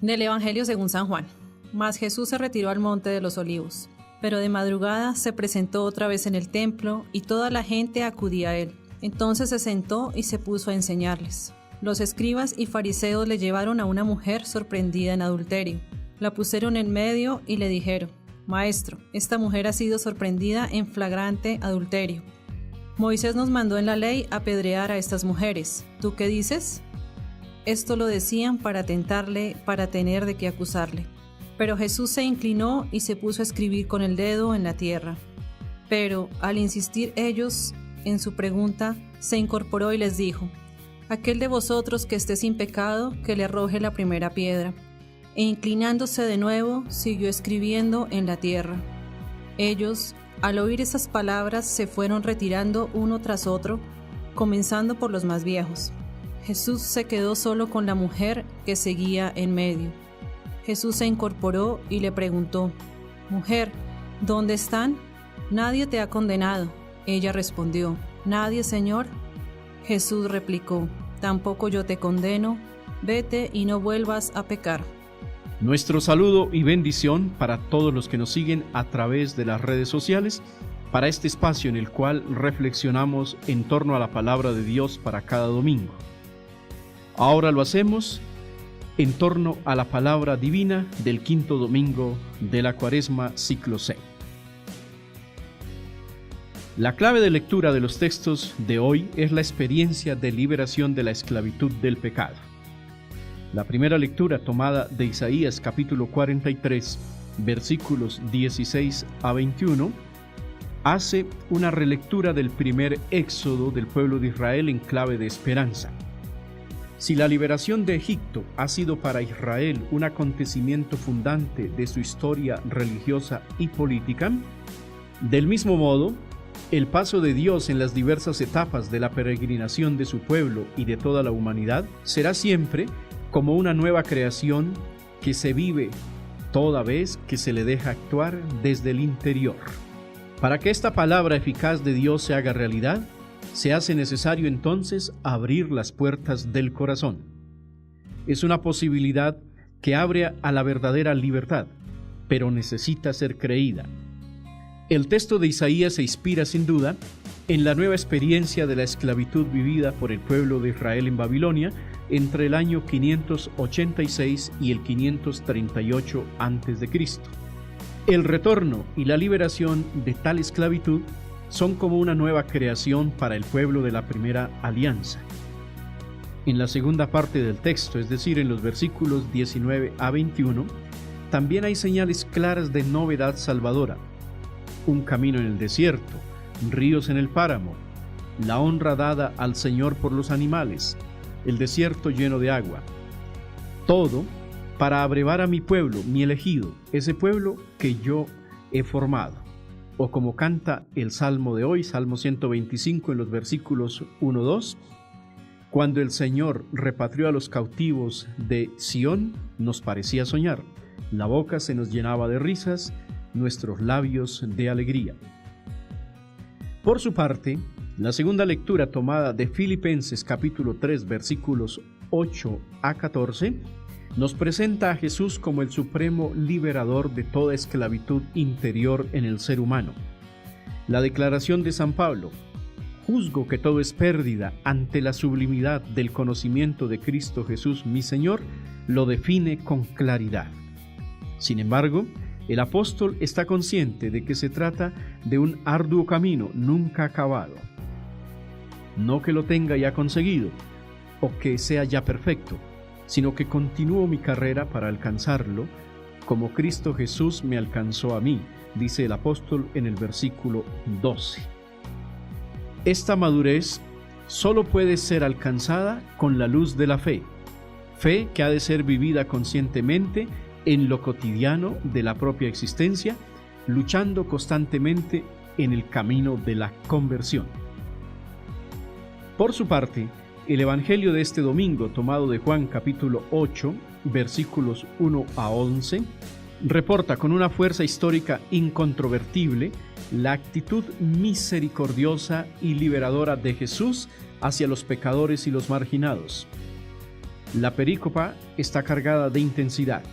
Del Evangelio según San Juan. Mas Jesús se retiró al monte de los Olivos, pero de madrugada se presentó otra vez en el templo, y toda la gente acudía a él. Entonces se sentó y se puso a enseñarles. Los escribas y fariseos le llevaron a una mujer sorprendida en adulterio. La pusieron en medio y le dijeron: Maestro, esta mujer ha sido sorprendida en flagrante adulterio. Moisés nos mandó en la ley apedrear a estas mujeres. ¿Tú qué dices? Esto lo decían para tentarle, para tener de qué acusarle. Pero Jesús se inclinó y se puso a escribir con el dedo en la tierra. Pero, al insistir ellos en su pregunta, se incorporó y les dijo: Aquel de vosotros que esté sin pecado, que le arroje la primera piedra. E inclinándose de nuevo, siguió escribiendo en la tierra. Ellos, al oír esas palabras, se fueron retirando uno tras otro, comenzando por los más viejos. Jesús se quedó solo con la mujer que seguía en medio. Jesús se incorporó y le preguntó: Mujer, ¿dónde están? Nadie te ha condenado. Ella respondió: Nadie, Señor. Jesús replicó: Tampoco yo te condeno. Vete y no vuelvas a pecar. Nuestro saludo y bendición para todos los que nos siguen a través de las redes sociales, para este espacio en el cual reflexionamos en torno a la palabra de Dios para cada domingo. Ahora lo hacemos en torno a la palabra divina del quinto domingo de la Cuaresma ciclo C. La clave de lectura de los textos de hoy es la experiencia de liberación de la esclavitud del pecado. La primera lectura, tomada de Isaías capítulo 43, versículos 16 a 21, hace una relectura del primer éxodo del pueblo de Israel en clave de esperanza. Si la liberación de Egipto ha sido para Israel un acontecimiento fundante de su historia religiosa y política, del mismo modo, el paso de Dios en las diversas etapas de la peregrinación de su pueblo y de toda la humanidad será siempre como una nueva creación que se vive toda vez que se le deja actuar desde el interior. Para que esta palabra eficaz de Dios se haga realidad, se hace necesario entonces abrir las puertas del corazón. Es una posibilidad que abre a la verdadera libertad, pero necesita ser creída. El texto de Isaías se inspira sin duda en la nueva experiencia de la esclavitud vivida por el pueblo de Israel en Babilonia entre el año 586 y el 538 a.C. El retorno y la liberación de tal esclavitud son como una nueva creación para el pueblo de la primera alianza. En la segunda parte del texto, es decir, en los versículos 19 a 21, también hay señales claras de novedad salvadora: un camino en el desierto, ríos en el páramo, la honra dada al Señor por los animales, el desierto lleno de agua. Todo para abrevar a mi pueblo, mi elegido, ese pueblo que yo he formado. O como canta el Salmo de hoy, Salmo 125, en los versículos 1-2, cuando el Señor repatrió a los cautivos de Sión, nos parecía soñar. La boca se nos llenaba de risas, nuestros labios de alegría. Por su parte, la segunda lectura, tomada de Filipenses capítulo 3, versículos 8 a 14, nos presenta a Jesús como el supremo liberador de toda esclavitud interior en el ser humano. La declaración de San Pablo: juzgo que todo es pérdida ante la sublimidad del conocimiento de Cristo Jesús mi Señor, lo define con claridad. Sin embargo, el apóstol está consciente de que se trata de un arduo camino nunca acabado. No que lo tenga ya conseguido o que sea ya perfecto, sino que continúo mi carrera para alcanzarlo, como Cristo Jesús me alcanzó a mí, dice el apóstol en el versículo 12. Esta madurez solo puede ser alcanzada con la luz de la fe que ha de ser vivida conscientemente en lo cotidiano de la propia existencia, luchando constantemente en el camino de la conversión. Por su parte, el Evangelio de este domingo, tomado de Juan capítulo 8, versículos 1 a 11, reporta con una fuerza histórica incontrovertible la actitud misericordiosa y liberadora de Jesús hacia los pecadores y los marginados. La perícopa está cargada de intensidad.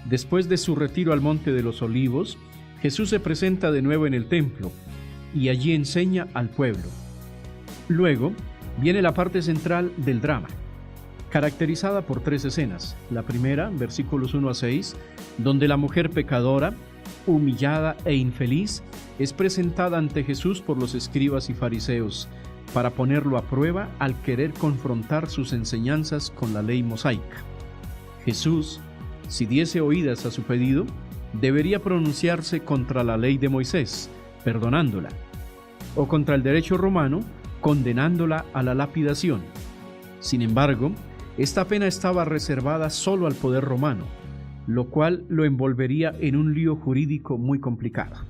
Después de su retiro al Monte de los Olivos, Jesús se presenta de nuevo en el templo y allí enseña al pueblo. Luego viene la parte central del drama, caracterizada por 3 escenas. La primera, versículos 1 a 6, donde la mujer pecadora, humillada e infeliz, es presentada ante Jesús por los escribas y fariseos para ponerlo a prueba al querer confrontar sus enseñanzas con la ley mosaica. Jesús, si diese oídas a su pedido, debería pronunciarse contra la ley de Moisés, perdonándola, o contra el derecho romano, condenándola a la lapidación. Sin embargo, esta pena estaba reservada solo al poder romano, lo cual lo envolvería en un lío jurídico muy complicado.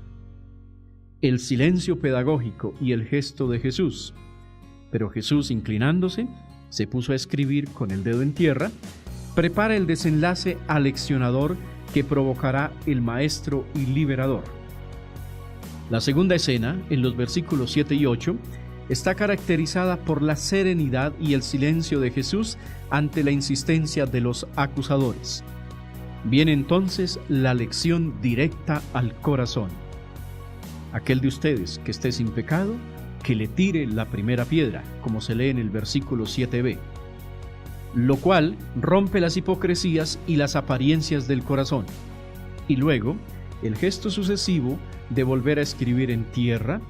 El silencio pedagógico y el gesto de Jesús. Pero Jesús, inclinándose, se puso a escribir con el dedo en tierra, prepara el desenlace aleccionador que provocará el Maestro y Liberador. La segunda escena, en los versículos 7 y 8, está caracterizada por la serenidad y el silencio de Jesús ante la insistencia de los acusadores. Viene entonces la lección directa al corazón. Aquel de ustedes que esté sin pecado, que le tire la primera piedra, como se lee en el versículo 7b, lo cual rompe las hipocresías y las apariencias del corazón. Y luego, el gesto sucesivo de volver a escribir en tierra,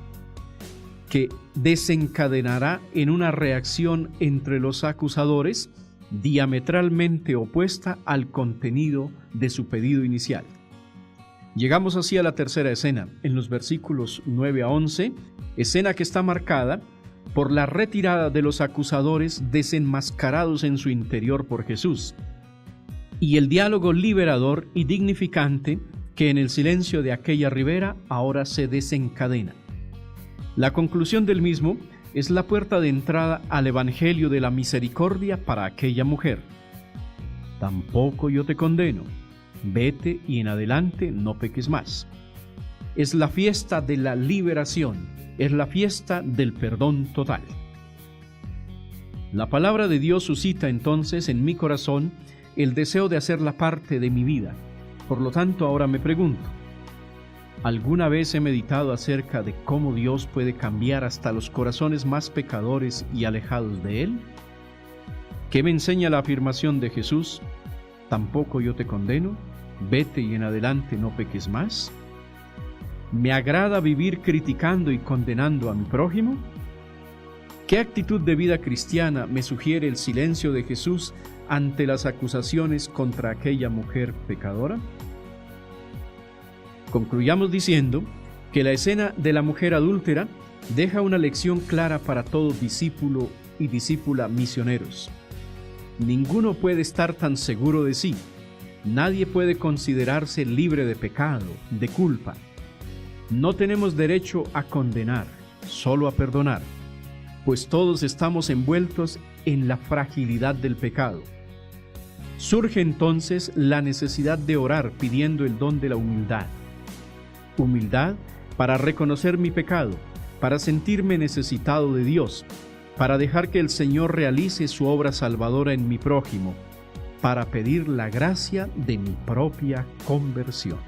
que desencadenará en una reacción entre los acusadores diametralmente opuesta al contenido de su pedido inicial. Llegamos así a la tercera escena, en los versículos 9 a 11, escena que está marcada por la retirada de los acusadores desenmascarados en su interior por Jesús, y el diálogo liberador y dignificante que en el silencio de aquella ribera ahora se desencadena. La conclusión del mismo es la puerta de entrada al Evangelio de la misericordia para aquella mujer. Tampoco yo te condeno, vete y en adelante no peques más. Es la fiesta de la liberación, es la fiesta del perdón total. La palabra de Dios suscita entonces en mi corazón el deseo de hacerla parte de mi vida. Por lo tanto, ahora me pregunto, ¿alguna vez he meditado acerca de cómo Dios puede cambiar hasta los corazones más pecadores y alejados de Él? ¿Qué me enseña la afirmación de Jesús? Tampoco yo te condeno, vete y en adelante no peques más. ¿Me agrada vivir criticando y condenando a mi prójimo? ¿Qué actitud de vida cristiana me sugiere el silencio de Jesús ante las acusaciones contra aquella mujer pecadora? Concluyamos diciendo que la escena de la mujer adúltera deja una lección clara para todo discípulo y discípula misioneros. Ninguno puede estar tan seguro de sí. Nadie puede considerarse libre de pecado, de culpa. No tenemos derecho a condenar, solo a perdonar, pues todos estamos envueltos en la fragilidad del pecado. Surge entonces la necesidad de orar pidiendo el don de la humildad. Humildad para reconocer mi pecado, para sentirme necesitado de Dios, para dejar que el Señor realice su obra salvadora en mi prójimo, para pedir la gracia de mi propia conversión.